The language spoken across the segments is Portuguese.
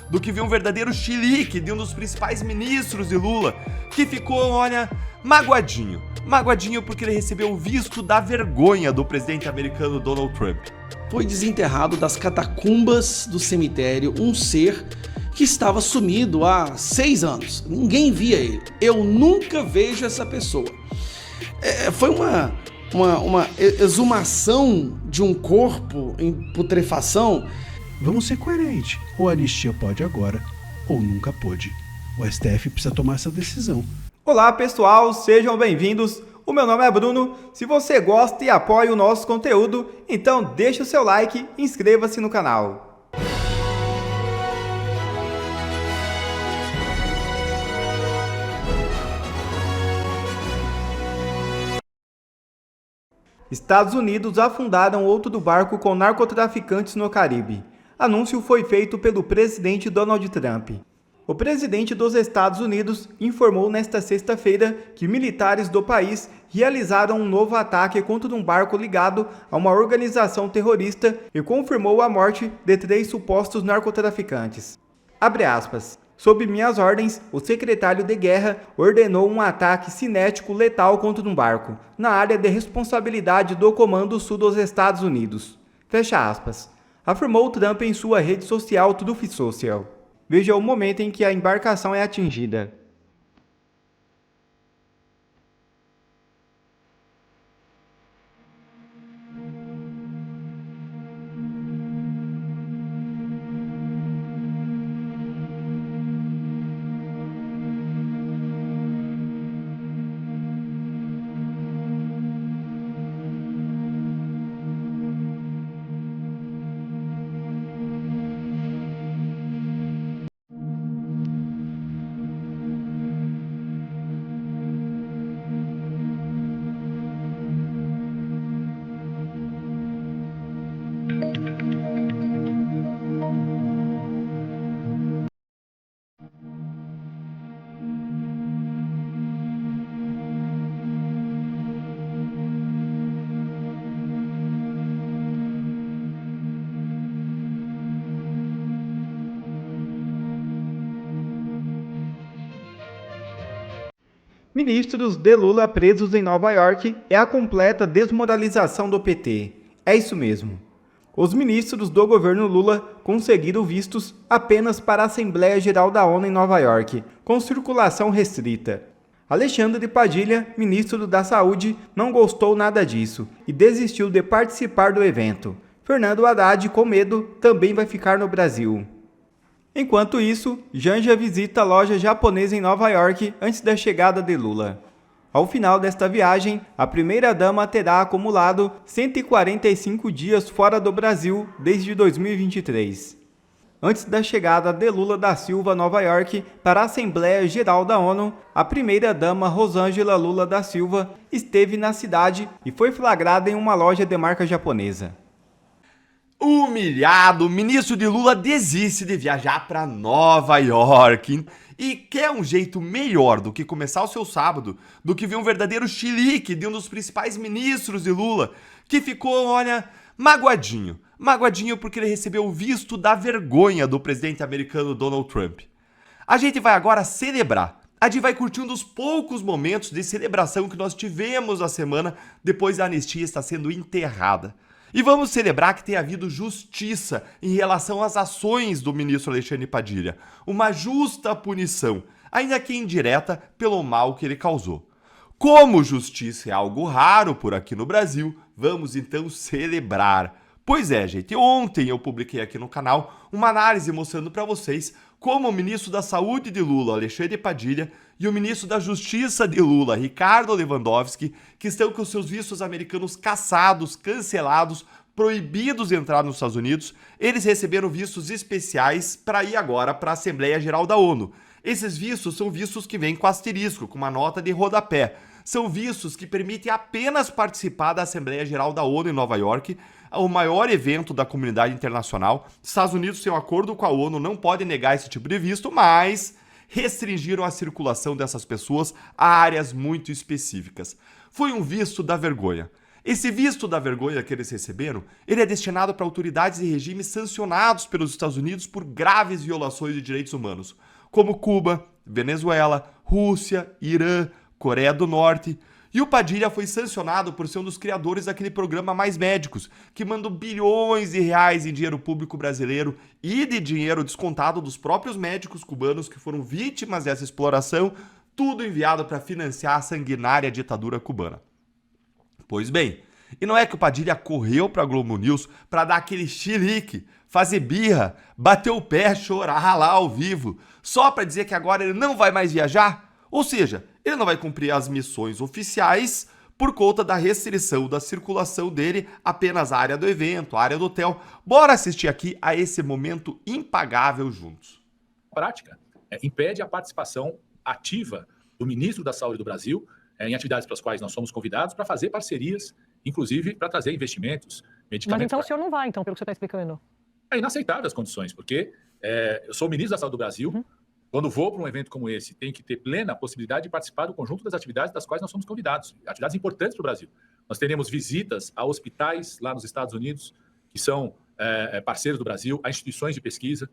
do que ver um verdadeiro chilique de um dos principais ministros de Lula, que ficou, olha, magoadinho. Magoadinho porque ele recebeu o visto da vergonha do presidente americano Donald Trump. Foi desenterrado das catacumbas do cemitério um ser que estava sumido há 6 anos. Ninguém via ele. Eu nunca vejo essa pessoa. Foi uma exumação de um corpo em putrefação. Vamos ser coerentes. Ou a anistia pode agora, ou nunca pôde. O STF precisa tomar essa decisão. Olá pessoal, sejam bem-vindos. O meu nome é Bruno. Se você gosta e apoia o nosso conteúdo, então deixa o seu like e inscreva-se no canal. Estados Unidos afundaram outro barco com narcotraficantes no Caribe. Anúncio foi feito pelo presidente Donald Trump. O presidente dos Estados Unidos informou nesta sexta-feira que militares do país realizaram um novo ataque contra um barco ligado a uma organização terrorista e confirmou a morte de 3 supostos narcotraficantes. Abre aspas. Sob minhas ordens, o secretário de guerra ordenou um ataque cinético letal contra um barco, na área de responsabilidade do Comando Sul dos Estados Unidos. Fecha aspas. Afirmou Trump em sua rede social Truth Social. Veja o momento em que a embarcação é atingida. Ministros de Lula presos em Nova York é a completa desmoralização do PT. É isso mesmo. Os ministros do governo Lula conseguiram vistos apenas para a Assembleia Geral da ONU em Nova York, com circulação restrita. Alexandre Padilha, ministro da Saúde, não gostou nada disso e desistiu de participar do evento. Fernando Haddad, com medo, também vai ficar no Brasil. Enquanto isso, Janja visita a loja japonesa em Nova York antes da chegada de Lula. Ao final desta viagem, a primeira-dama terá acumulado 145 dias fora do Brasil desde 2023. Antes da chegada de Lula da Silva a Nova York para a Assembleia Geral da ONU, a primeira-dama Rosângela Lula da Silva esteve na cidade e foi flagrada em uma loja de marca japonesa. Humilhado, o ministro de Lula desiste de viajar para Nova York e quer um jeito melhor do que começar o seu sábado, do que ver um verdadeiro chilique de um dos principais ministros de Lula, que ficou, olha, magoadinho. Magoadinho porque ele recebeu o visto da vergonha do presidente americano Donald Trump. A gente vai agora celebrar. A gente vai curtir um dos poucos momentos de celebração que nós tivemos na semana depois da anistia estar sendo enterrada. E vamos celebrar que tem havido justiça em relação às ações do ministro Alexandre Padilha. Uma justa punição, ainda que indireta, pelo mal que ele causou. Como justiça é algo raro por aqui no Brasil, vamos então celebrar. Pois é, gente, ontem eu publiquei aqui no canal uma análise mostrando para vocês como o ministro da Saúde de Lula, Alexandre Padilha, e o ministro da Justiça de Lula, Ricardo Lewandowski, que estão com seus vistos americanos cassados, cancelados, proibidos de entrar nos Estados Unidos, eles receberam vistos especiais para ir agora para a Assembleia Geral da ONU. Esses vistos são vistos que vêm com asterisco, com uma nota de rodapé. São vistos que permitem apenas participar da Assembleia Geral da ONU em Nova York, o maior evento da comunidade internacional. Estados Unidos tem um acordo com a ONU, não pode negar esse tipo de visto, mas restringiram a circulação dessas pessoas a áreas muito específicas. Foi um visto da vergonha. Esse visto da vergonha que eles receberam, ele é destinado para autoridades e regimes sancionados pelos Estados Unidos por graves violações de direitos humanos, como Cuba, Venezuela, Rússia, Irã, Coreia do Norte. E o Padilha foi sancionado por ser um dos criadores daquele programa Mais Médicos, que mandou bilhões de reais em dinheiro público brasileiro e de dinheiro descontado dos próprios médicos cubanos que foram vítimas dessa exploração, tudo enviado para financiar a sanguinária ditadura cubana. Pois bem, e não é que o Padilha correu para a Globo News para dar aquele chilique, fazer birra, bater o pé, chorar lá ao vivo, só para dizer que agora ele não vai mais viajar? Ou seja, ele não vai cumprir as missões oficiais por conta da restrição da circulação dele apenas à área do evento, à área do hotel. Bora assistir aqui a esse momento impagável juntos. Prática impede a participação ativa do ministro da Saúde do Brasil em atividades para as quais nós somos convidados para fazer parcerias, inclusive para trazer investimentos, medicamentos. Mas então o senhor não vai, então, pelo que você está explicando? É inaceitável as condições, porque eu sou o ministro da Saúde do Brasil. Quando vou para um evento como esse, tem que ter plena possibilidade de participar do conjunto das atividades das quais nós somos convidados. Atividades importantes para o Brasil. Nós teremos visitas a hospitais lá nos Estados Unidos, que são parceiros do Brasil, a instituições de pesquisa.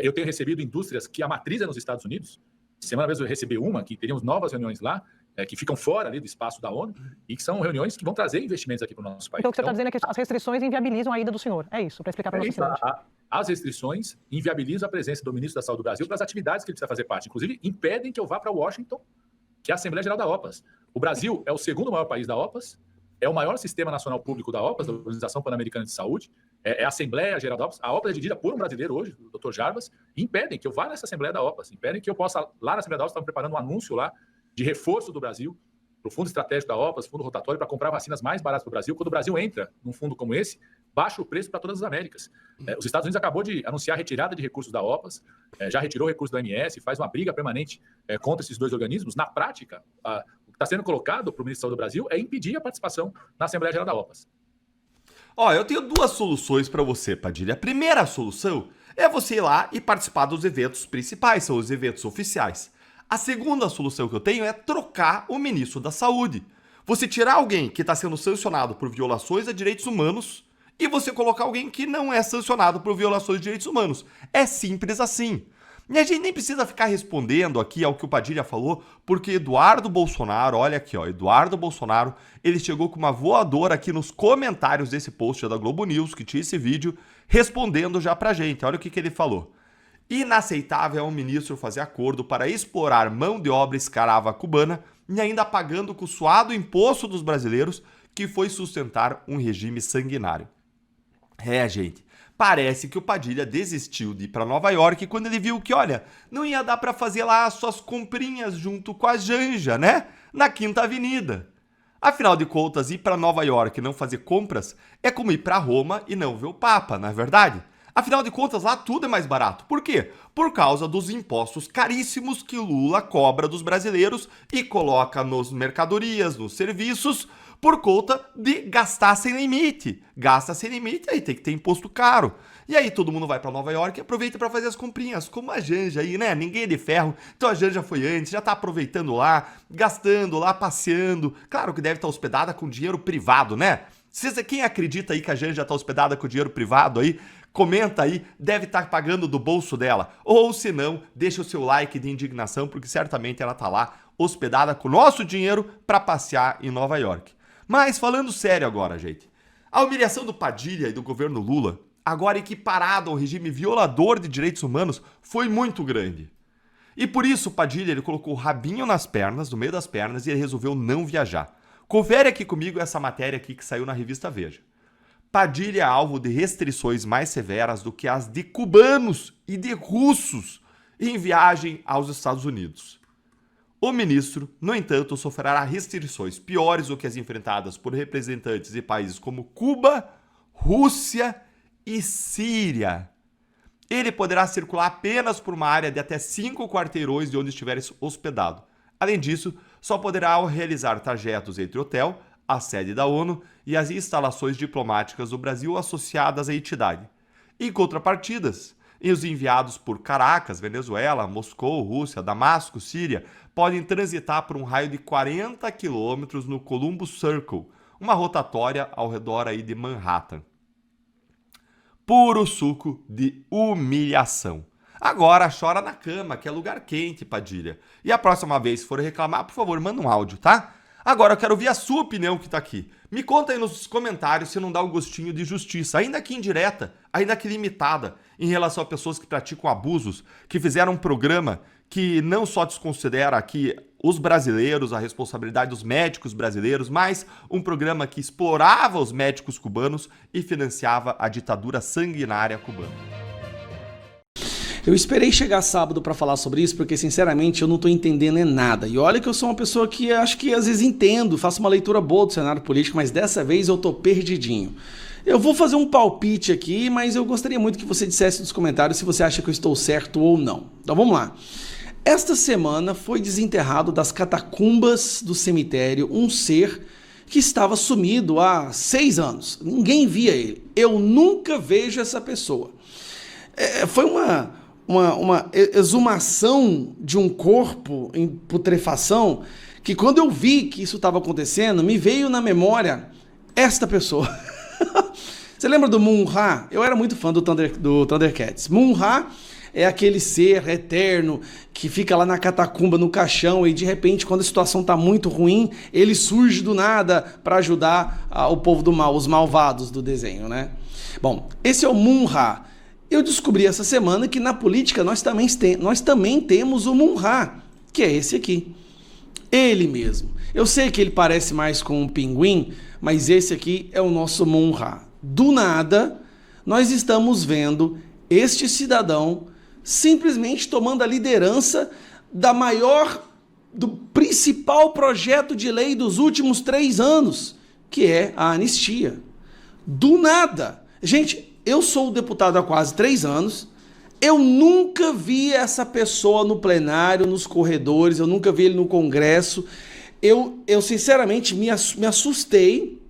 Eu tenho recebido indústrias que a matriz é nos Estados Unidos. Semana mesmo eu recebi uma, que teríamos novas reuniões lá, que ficam fora ali do espaço da ONU, e que são reuniões que vão trazer investimentos aqui para o nosso país. Então o que você está dizendo é que as restrições inviabilizam a ida do senhor. É isso, para explicar para a nossa cidade. As restrições inviabilizam a presença do ministro da Saúde do Brasil para as atividades que ele precisa fazer parte. Inclusive, impedem que eu vá para Washington, que é a Assembleia Geral da OPAS. O Brasil é o segundo maior país da OPAS, é o maior sistema nacional público da OPAS, da Organização Pan-Americana de Saúde, é a Assembleia Geral da OPAS. A OPAS é dirigida por um brasileiro hoje, o Dr. Jarbas, e impedem que eu vá nessa Assembleia da OPAS, impedem que eu possa, lá na Assembleia da OPAS, estão preparando um anúncio lá de reforço do Brasil, para o fundo estratégico da OPAS, fundo rotatório, para comprar vacinas mais baratas para o Brasil. Quando o Brasil entra num fundo como esse, baixa o preço para todas as Américas. Os Estados Unidos acabou de anunciar a retirada de recursos da OPAS, já retirou recursos do OMS, faz uma briga permanente contra esses dois organismos. Na prática, o que está sendo colocado para o ministro da Saúde do Brasil é impedir a participação na Assembleia Geral da OPAS. Ó, eu tenho duas soluções para você, Padilha. A primeira solução é você ir lá e participar dos eventos principais, são os eventos oficiais. A segunda solução que eu tenho é trocar o ministro da Saúde. Você tirar alguém que está sendo sancionado por violações a direitos humanos e você colocar alguém que não é sancionado por violações de direitos humanos. É simples assim. E a gente nem precisa ficar respondendo aqui ao que o Padilha falou, porque Eduardo Bolsonaro, olha aqui, ó, Eduardo Bolsonaro, ele chegou com uma voadora aqui nos comentários desse post da Globo News, que tinha esse vídeo, respondendo já pra gente. Olha o que ele falou. Inaceitável é um ministro fazer acordo para explorar mão de obra escrava cubana e ainda pagando com o suado imposto dos brasileiros que foi sustentar um regime sanguinário. Gente, parece que o Padilha desistiu de ir para Nova York quando ele viu que, olha, não ia dar para fazer lá as suas comprinhas junto com a Janja, né? Na Quinta Avenida. Afinal de contas, ir para Nova York e não fazer compras é como ir para Roma e não ver o Papa, não é verdade? Afinal de contas, lá tudo é mais barato. Por quê? Por causa dos impostos caríssimos que Lula cobra dos brasileiros e coloca nas mercadorias, nos serviços, por conta de gastar sem limite. Gasta sem limite, aí tem que ter imposto caro. E aí todo mundo vai para Nova York e aproveita para fazer as comprinhas, como a Janja aí, né? Ninguém é de ferro, então a Janja foi antes, já tá aproveitando lá, gastando lá, passeando. Claro que deve estar hospedada com dinheiro privado, né? Quem acredita aí que a Janja já tá hospedada com dinheiro privado aí, comenta aí, deve estar pagando do bolso dela. Ou se não, deixa o seu like de indignação, porque certamente ela tá lá hospedada com o nosso dinheiro para passear em Nova York. Mas falando sério agora, gente, a humilhação do Padilha e do governo Lula, agora equiparado ao regime violador de direitos humanos, foi muito grande. E por isso o Padilha ele colocou o rabinho nas pernas, no meio das pernas, e ele resolveu não viajar. Confere aqui comigo essa matéria aqui que saiu na revista Veja. Padilha é alvo de restrições mais severas do que as de cubanos e de russos em viagem aos Estados Unidos. O ministro, no entanto, sofrerá restrições piores do que as enfrentadas por representantes de países como Cuba, Rússia e Síria. Ele poderá circular apenas por uma área de até 5 quarteirões de onde estiver hospedado. Além disso, só poderá realizar trajetos entre o hotel, a sede da ONU e as instalações diplomáticas do Brasil associadas à entidade. Em contrapartidas, os enviados por Caracas, Venezuela, Moscou, Rússia, Damasco, Síria, podem transitar por um raio de 40 quilômetros no Columbus Circle, uma rotatória ao redor aí de Manhattan. Puro suco de humilhação. Agora chora na cama, que é lugar quente, Padilha. E a próxima vez, se for reclamar, por favor, manda um áudio, tá? Agora eu quero ouvir a sua opinião que tá aqui. Me conta aí nos comentários se não dá um gostinho de justiça, ainda que indireta, ainda que limitada, em relação a pessoas que praticam abusos, que fizeram um programa que não só desconsidera aqui os brasileiros, a responsabilidade dos médicos brasileiros, mas um programa que explorava os médicos cubanos e financiava a ditadura sanguinária cubana. Eu esperei chegar sábado para falar sobre isso, porque sinceramente eu não tô entendendo nada. E olha que eu sou uma pessoa que acho que às vezes entendo, faço uma leitura boa do cenário político, mas dessa vez eu tô perdidinho. Eu vou fazer um palpite aqui, mas eu gostaria muito que você dissesse nos comentários se você acha que eu estou certo ou não. Então vamos lá. Esta semana foi desenterrado das catacumbas do cemitério um ser que estava sumido há 6 anos. Ninguém via ele. Eu nunca vejo essa pessoa. Foi uma exumação de um corpo em putrefação que quando eu vi que isso estava acontecendo, me veio na memória esta pessoa. Você lembra do Mun-Ra? Eu era muito fã do Thundercats. Mun-Ra é aquele ser eterno que fica lá na catacumba, no caixão, e de repente, quando a situação está muito ruim, ele surge do nada para ajudar o povo do mal, os malvados do desenho, né? Bom, esse é o Mun-Ra. Eu descobri essa semana que na política nós também temos o Mun-Ra, que é esse aqui. Ele mesmo. Eu sei que ele parece mais com um pinguim, mas esse aqui é o nosso Mun-Ra. Do nada, nós estamos vendo este cidadão simplesmente tomando a liderança do principal projeto de lei dos últimos 3 anos, que é a anistia. Do nada. Gente, eu sou deputado há quase 3 anos, eu nunca vi essa pessoa no plenário, nos corredores, eu nunca vi ele no Congresso. Eu sinceramente me assustei,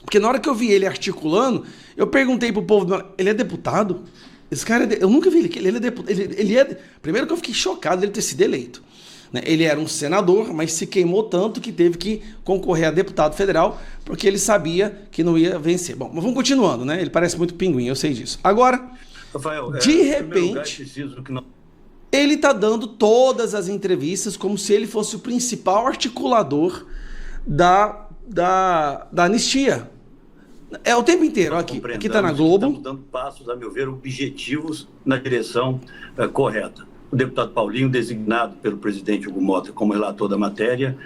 porque na hora que eu vi ele articulando, eu perguntei pro povo, ele é deputado? Esse cara, eu nunca vi ele é deputado. Primeiro que eu fiquei chocado dele ter sido eleito. Ele era um senador, mas se queimou tanto que teve que concorrer a deputado federal, porque ele sabia que não ia vencer. Bom, mas vamos continuando, né? Ele parece muito pinguim, eu sei disso. Agora, Rafael, de repente, ele tá dando todas as entrevistas como se ele fosse o principal articulador da anistia. É o tempo inteiro, aqui tá na Globo. Estamos dando passos, a meu ver, objetivos na direção correta. O deputado Paulinho, designado pelo presidente Hugo Mota como relator da matéria,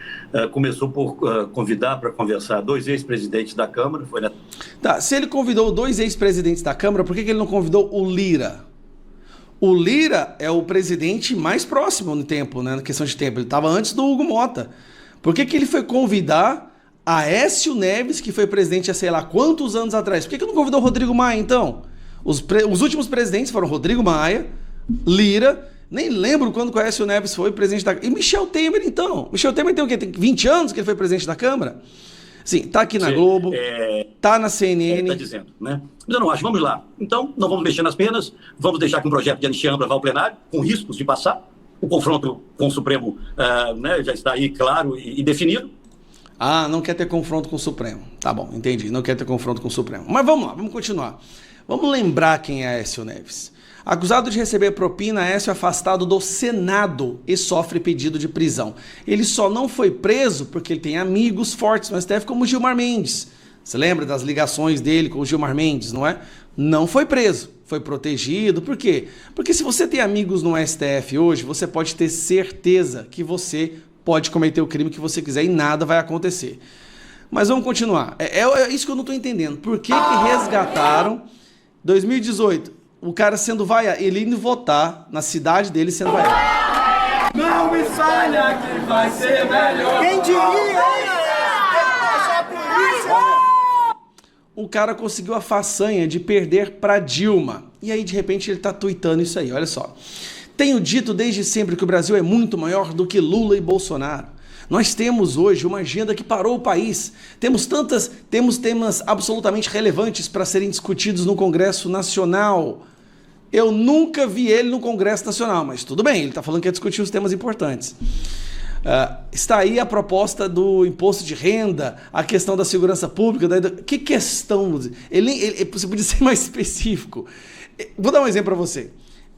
começou por convidar para conversar 2 ex-presidentes da Câmara. Tá, se ele convidou 2 ex-presidentes da Câmara, por que ele não convidou o Lira? O Lira é o presidente mais próximo no tempo, né, na questão de tempo. Ele estava antes do Hugo Mota. Por que ele foi convidar Aécio Neves, que foi presidente há sei lá quantos anos atrás? Por que não convidou o Rodrigo Maia, então? Os últimos presidentes foram Rodrigo Maia, Lira, nem lembro quando o Aécio Neves foi presidente da Câmara. E Michel Temer, então? Michel Temer tem o quê? Tem 20 anos que ele foi presidente da Câmara? Sim, tá aqui na Globo, tá na CNN. Ele tá dizendo, né? Mas eu não acho, vamos lá. Então, não vamos mexer nas penas, vamos deixar que um projeto de anistia ampla vá ao plenário, com riscos de passar. O confronto com o Supremo já está aí claro e definido. Ah, não quer ter confronto com o Supremo. Tá bom, entendi. Não quer ter confronto com o Supremo. Mas vamos lá, vamos continuar. Vamos lembrar quem é Aécio Neves. Acusado de receber propina, Aécio é afastado do Senado e sofre pedido de prisão. Ele só não foi preso porque ele tem amigos fortes no STF como Gilmar Mendes. Você lembra das ligações dele com o Gilmar Mendes, não é? Não foi preso, foi protegido. Por quê? Porque se você tem amigos no STF hoje, você pode ter certeza que você pode cometer o crime que você quiser e nada vai acontecer. Mas vamos continuar. É isso que eu não estou entendendo. Por que resgataram 2018, o cara sendo vaiado, ele indo votar na cidade dele sendo vaiado? Não me falha que vai ser melhor. Quem diria? O cara conseguiu a façanha de perder para Dilma. E aí, de repente, ele tá tuitando isso aí, olha só. Tenho dito desde sempre que o Brasil é muito maior do que Lula e Bolsonaro. Nós temos hoje uma agenda que parou o país. Temos temas absolutamente relevantes para serem discutidos no Congresso Nacional. Eu nunca vi ele no Congresso Nacional, mas tudo bem, ele está falando que ia discutir os temas importantes. Está aí a proposta do imposto de renda, a questão da segurança pública. Que questão? Você podia ser mais específico. Vou dar um exemplo para você.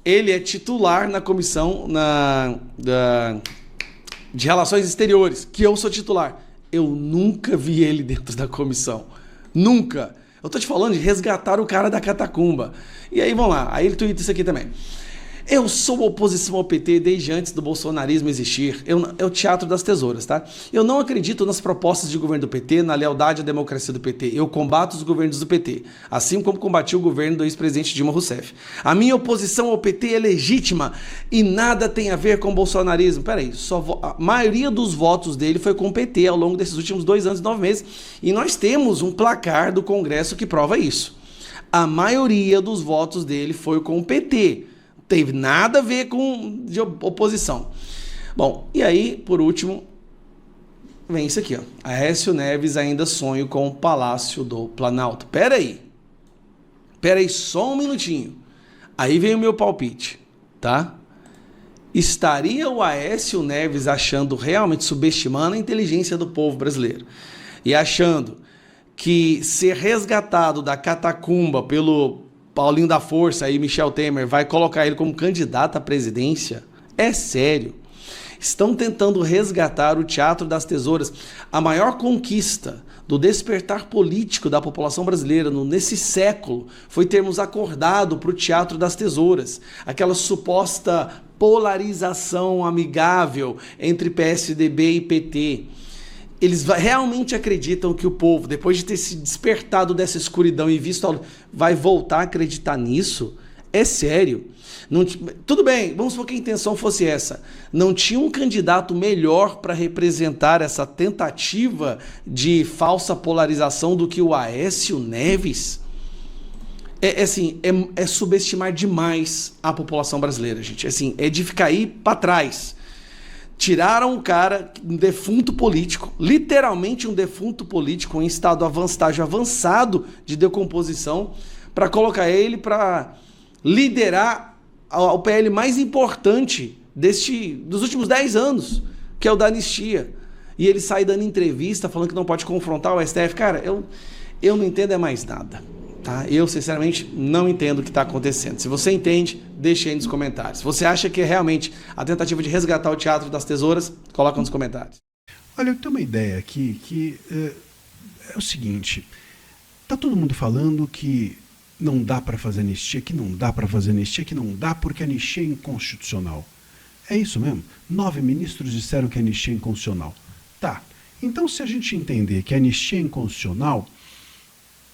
Ele é titular na comissão de Relações Exteriores, que eu sou titular. Eu nunca vi ele dentro da comissão. Nunca. Eu tô te falando de resgatar o cara da catacumba. E aí, vamos lá. Aí ele tuita isso aqui também. Eu sou oposição ao PT desde antes do bolsonarismo existir. É o teatro das tesouras, tá? Eu não acredito nas propostas de governo do PT, na lealdade à democracia do PT. Eu combato os governos do PT, assim como combati o governo do ex-presidente Dilma Rousseff. A minha oposição ao PT é legítima e nada tem a ver com o bolsonarismo. Peraí, a maioria dos votos dele foi com o PT ao longo desses últimos 2 anos e 9 meses. E nós temos um placar do Congresso que prova isso. A maioria dos votos dele foi com o PT. Teve nada a ver com de oposição. Bom, e aí, por último, vem isso aqui, ó. Aécio Neves ainda sonha com o Palácio do Planalto. Pera aí só um minutinho. Aí vem o meu palpite, tá? Estaria o Aécio Neves achando, realmente subestimando a inteligência do povo brasileiro e achando que ser resgatado da catacumba pelo Paulinho da Força e Michel Temer vai colocar ele como candidato à presidência? É sério. Estão tentando resgatar o Teatro das Tesouras. A maior conquista do despertar político da população brasileira nesse século foi termos acordado para o Teatro das Tesouras. Aquela suposta polarização amigável entre PSDB e PT. Eles realmente acreditam que o povo, depois de ter se despertado dessa escuridão e visto, vai voltar a acreditar nisso? É sério. Não, tudo bem, vamos supor que a intenção fosse essa. Não tinha um candidato melhor para representar essa tentativa de falsa polarização do que o Aécio Neves? É subestimar demais a população brasileira, gente. É de ficar aí para trás. Tiraram um cara, um defunto político, literalmente um defunto político em estágio avançado de decomposição, para colocar ele para liderar o PL mais importante dos últimos 10 anos, que é o da anistia. E ele sai dando entrevista falando que não pode confrontar o STF. Cara, eu não entendo mais nada. Tá? Eu, sinceramente, não entendo o que está acontecendo. Se você entende, deixe aí nos comentários. Se você acha que é realmente a tentativa de resgatar o Teatro das Tesouras, coloca nos comentários. Olha, eu tenho uma ideia aqui que é o seguinte. Tá todo mundo falando que não dá para fazer anistia, que não dá para fazer anistia, que não dá porque a anistia é inconstitucional. É isso mesmo? 9 ministros disseram que a anistia é inconstitucional. Tá. Então, se a gente entender que a anistia é inconstitucional,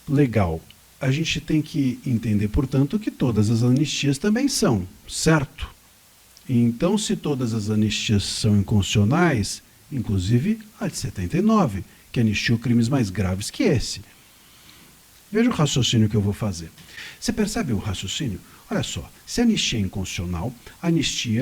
legal. A gente tem que entender, portanto, que todas as anistias também são, certo? Então, se todas as anistias são inconstitucionais, inclusive a de 79, que anistiou crimes mais graves que esse. Veja o raciocínio que eu vou fazer. Você percebe o raciocínio? Olha só, se a anistia é inconstitucional,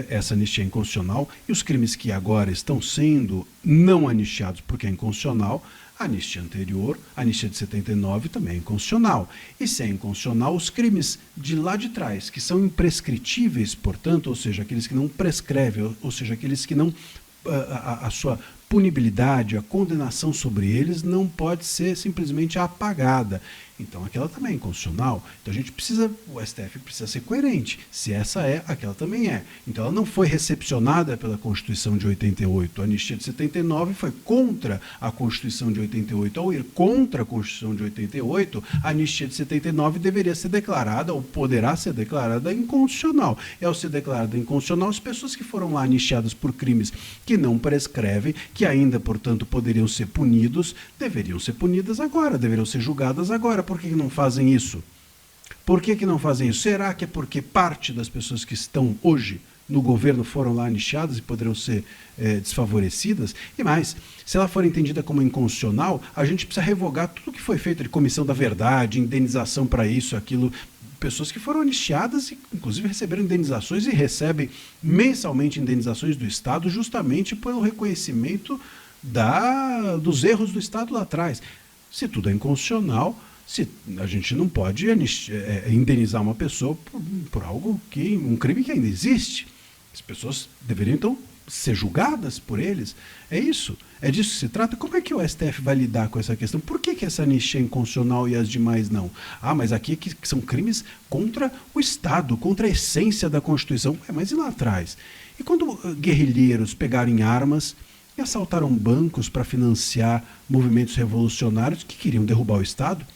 essa anistia é inconstitucional, e os crimes que agora estão sendo não anistiados porque é inconstitucional, a anistia anterior, a anistia de 79, também é inconstitucional. E se é inconstitucional, os crimes de lá de trás, que são imprescritíveis, portanto, ou seja, aqueles que não prescrevem, ou seja, aqueles que não a sua punibilidade, a condenação sobre eles não pode ser simplesmente apagada. Então aquela também é inconstitucional. Então o STF precisa ser coerente. Se essa é, aquela também é. Então ela não foi recepcionada pela Constituição de 88. A anistia de 79 foi contra a Constituição de 88. Ao ir contra a Constituição de 88, a anistia de 79 deveria ser declarada, ou poderá ser declarada, inconstitucional. E ao ser declarada inconstitucional, as pessoas que foram lá anistiadas por crimes que não prescrevem, que ainda, portanto, poderiam ser punidos, deveriam ser punidas agora, deveriam ser julgadas agora. Por que não fazem isso? Por que não fazem isso? Será que é porque parte das pessoas que estão hoje no governo foram lá anistiadas e poderão ser desfavorecidas? E mais, se ela for entendida como inconstitucional, a gente precisa revogar tudo que foi feito de comissão da verdade, indenização para isso, aquilo. Pessoas que foram anistiadas e, inclusive, receberam indenizações e recebem mensalmente indenizações do Estado justamente pelo reconhecimento dos erros do Estado lá atrás. Se tudo é inconstitucional, a gente não pode indenizar uma pessoa por algo um crime que ainda existe. As pessoas deveriam, então, ser julgadas por eles? É isso? É disso que se trata? Como é que o STF vai lidar com essa questão? Por que essa anistia é inconstitucional e as demais não? Ah, mas aqui que são crimes contra o Estado, contra a essência da Constituição. Mas e lá atrás? E quando guerrilheiros pegaram armas e assaltaram bancos para financiar movimentos revolucionários que queriam derrubar o Estado?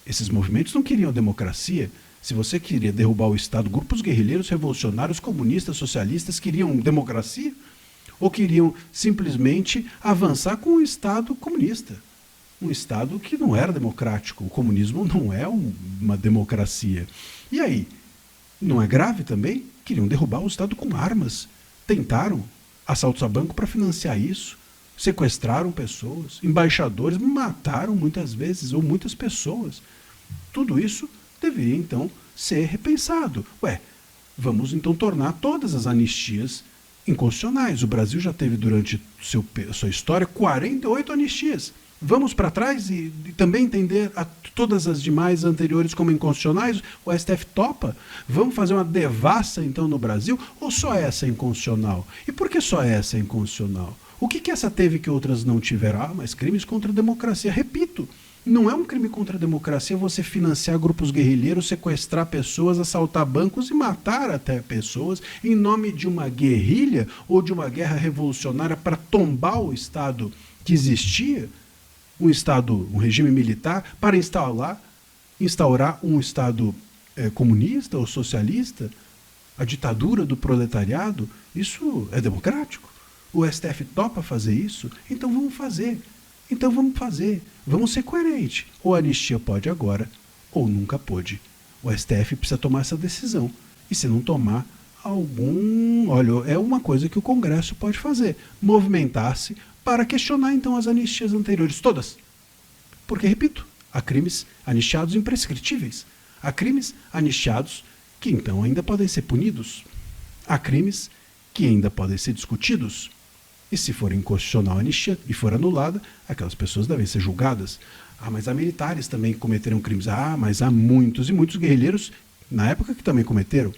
Esses movimentos não queriam democracia. Se você queria derrubar o Estado, grupos guerrilheiros revolucionários, comunistas, socialistas, queriam democracia? Ou queriam simplesmente avançar com o Estado comunista? Um Estado que não era democrático. O comunismo não é uma democracia. E aí? Não é grave também? Queriam derrubar o Estado com armas. Tentaram assaltos a banco para financiar isso. Sequestraram pessoas, embaixadores, mataram muitas vezes, ou muitas pessoas. Tudo isso deveria, então, ser repensado. Vamos, então, tornar todas as anistias inconstitucionais. O Brasil já teve, durante sua história, 48 anistias. Vamos para trás e também entender todas as demais anteriores como inconstitucionais? O STF topa? Vamos fazer uma devassa, então, no Brasil? Ou só essa é inconstitucional? E por que só essa é inconstitucional? O que essa teve que outras não tiveram? Mas crimes contra a democracia. Repito, não é um crime contra a democracia você financiar grupos guerrilheiros, sequestrar pessoas, assaltar bancos e matar até pessoas em nome de uma guerrilha ou de uma guerra revolucionária para tombar o Estado que existia, um regime militar, para instaurar um Estado comunista ou socialista, a ditadura do proletariado. Isso é democrático? O STF topa fazer isso? Então vamos fazer. Vamos ser coerentes. Ou a anistia pode agora, ou nunca pôde. O STF precisa tomar essa decisão. E se não tomar, olha, é uma coisa que o Congresso pode fazer. Movimentar-se para questionar, então, as anistias anteriores. Todas. Porque, repito, há crimes anistiados imprescritíveis. Há crimes anistiados que, então, ainda podem ser punidos. Há crimes que ainda podem ser discutidos. E se for inconstitucional a anistia e for anulada, aquelas pessoas devem ser julgadas. Mas há militares também que cometeram crimes. Mas há muitos e muitos guerrilheiros, na época, que também cometeram.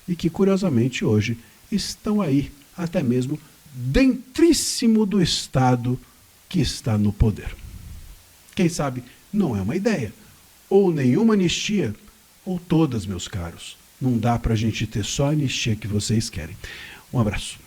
E que, curiosamente, hoje estão aí, até mesmo dentríssimo do Estado que está no poder. Quem sabe não é uma ideia. Ou nenhuma anistia, ou todas, meus caros. Não dá para a gente ter só a anistia que vocês querem. Um abraço.